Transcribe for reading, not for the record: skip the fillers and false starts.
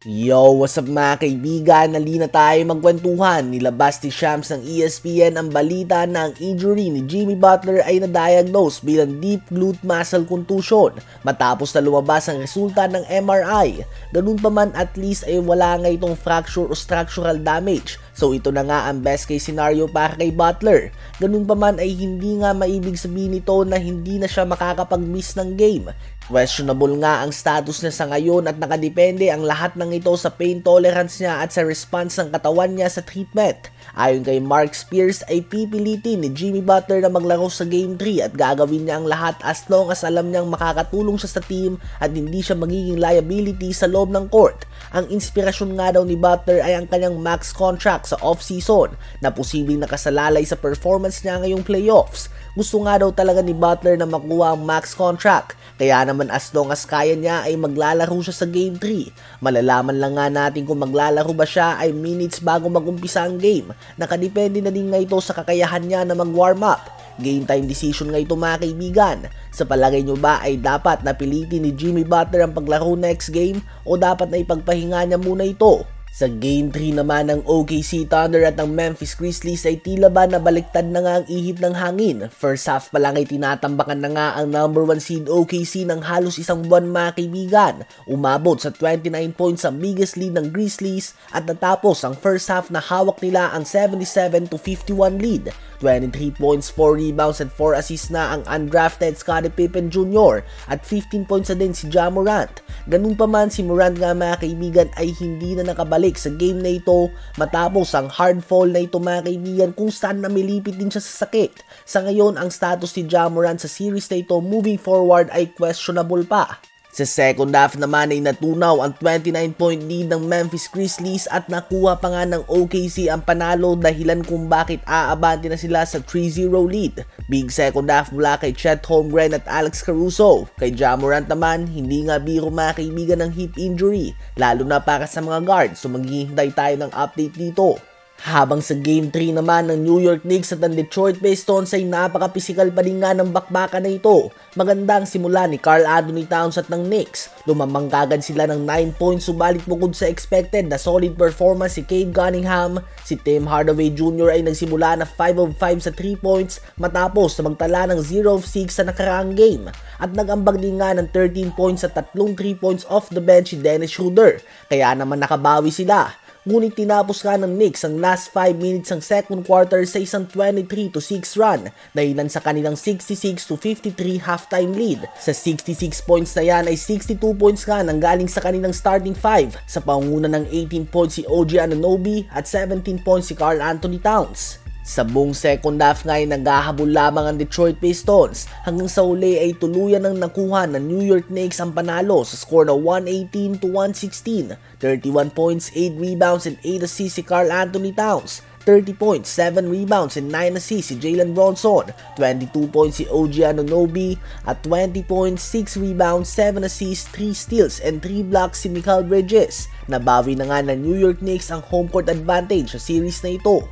Yo, what's up mga kaibigan? Halina tayo magkwentuhan. Nilabas ni Shams ng ESPN ang balita na ang injury ni Jimmy Butler ay na-diagnose bilang deep glute muscle contusion matapos na lumabas ang resulta ng MRI. Ganun pa man, at least ay wala nga itong fracture o structural damage. So ito na nga ang best case scenario para kay Butler. Ganun pa man ay hindi nga maibig sabihin nito na hindi na siya makakapag-miss ng game. Questionable nga ang status niya sa ngayon at nakadepende ang lahat ng ito sa pain tolerance niya at sa response ng katawan niya sa treatment. Ayon kay Mark Spears ay pipilitin ni Jimmy Butler na maglaro sa Game 3 at gagawin niya ang lahat as long as alam niyang makakatulong siya sa team at hindi siya magiging liability sa loob ng court. Ang inspirasyon nga daw ni Butler ay ang kanyang max contract sa off-season na posibleng nakasalalay sa performance niya ngayong playoffs. Gusto nga daw talaga ni Butler na makuha ang max contract, kaya naman as long as kaya niya ay maglalaro siya sa Game 3. Malalaman lang nga natin kung maglalaro ba siya ay minutes bago magumpisa ang game. Nakadepende na din nga ito sa kakayahan niya na mag-warm up. Game time decision nga ito mga kaibigan. Sa palagay nyo ba ay dapat napilitin ni Jimmy Butler ang paglaro next game o dapat na ipagpahinga niya muna ito? Sa Game 3 naman ng OKC Thunder at ng Memphis Grizzlies ay tila ba nabaliktad na nga ang ihip ng hangin. First half pa lang ay tinatambakan na nga ang number 1 seed OKC ng halos isang buwan mga kaibigan. Umabot sa 29 points ang biggest lead ng Grizzlies at natapos ang first half na hawak nila ang 77-51 lead. 23 points, 4 rebounds at 4 assists na ang undrafted Scottie Pippen Jr. at 15 points na din si Ja Morant. Ganun pa man, si Morant nga mga kaibigan ay hindi na nakabalik sa game na ito matapos ang hard fall na ito mga kaibigan kung saan namilipit din siya sa sakit. Sa ngayon, ang status ni Ja Morant sa series na ito moving forward ay questionable pa. Sa second half naman ay natunaw ang 29-point lead ng Memphis Grizzlies at nakuha pa nga ng OKC ang panalo dahilan kung bakit aabante na sila sa 3-0 lead. Big second half mula kay Chet Holmgren at Alex Caruso. Kay Ja Morant naman, hindi nga biro mga kaibigan ng hip injury, lalo na para sa mga guards, so maghihintay tayo ng update dito. Habang sa Game 3 naman ng New York Knicks at ng Detroit Pistons ay napaka-physical pa rin nga ng bakbakan na ito. Magandang simula ni Karl Anthony Towns at ng Knicks. Lumamang kagad sila ng 9 points subalit bukod sa expected na solid performance si Cade Cunningham, si Tim Hardaway Jr. ay nagsimula na 5 of 5 sa 3 points matapos na magtala ng 0 of 6 sa nakaraang game. At nag-ambag din nga ng 13 points sa tatlong 3 points off the bench si Dennis Schroeder. Kaya naman nakabawi sila. Ngunit tinapos nga ng Knicks ang last 5 minutes ng second quarter sa isang 23-6 run dahilan sa kanilang 66-53 halftime lead. Sa 66 points na yan ay 62 points nga nanggaling sa kanilang starting 5 sa pangunguna ng 18 points si OG Anunoby at 17 points si Karl Anthony Towns. Sa buong second half nga ay naghahabol lamang ang Detroit Pistons hanggang sa uli ay tuluyan ng nakuha ng New York Knicks ang panalo sa score na 118-116. 31 points, 8 rebounds and 8 assists si Karl Anthony Towns. 30 points, 7 rebounds and 9 assists si Jalen Bronson, 22 points si OG Anunoby at 20 points, 6 rebounds, 7 assists, 3 steals and 3 blocks si Mikal Bridges. Nabawi na nga ng New York Knicks ang home court advantage sa series na ito.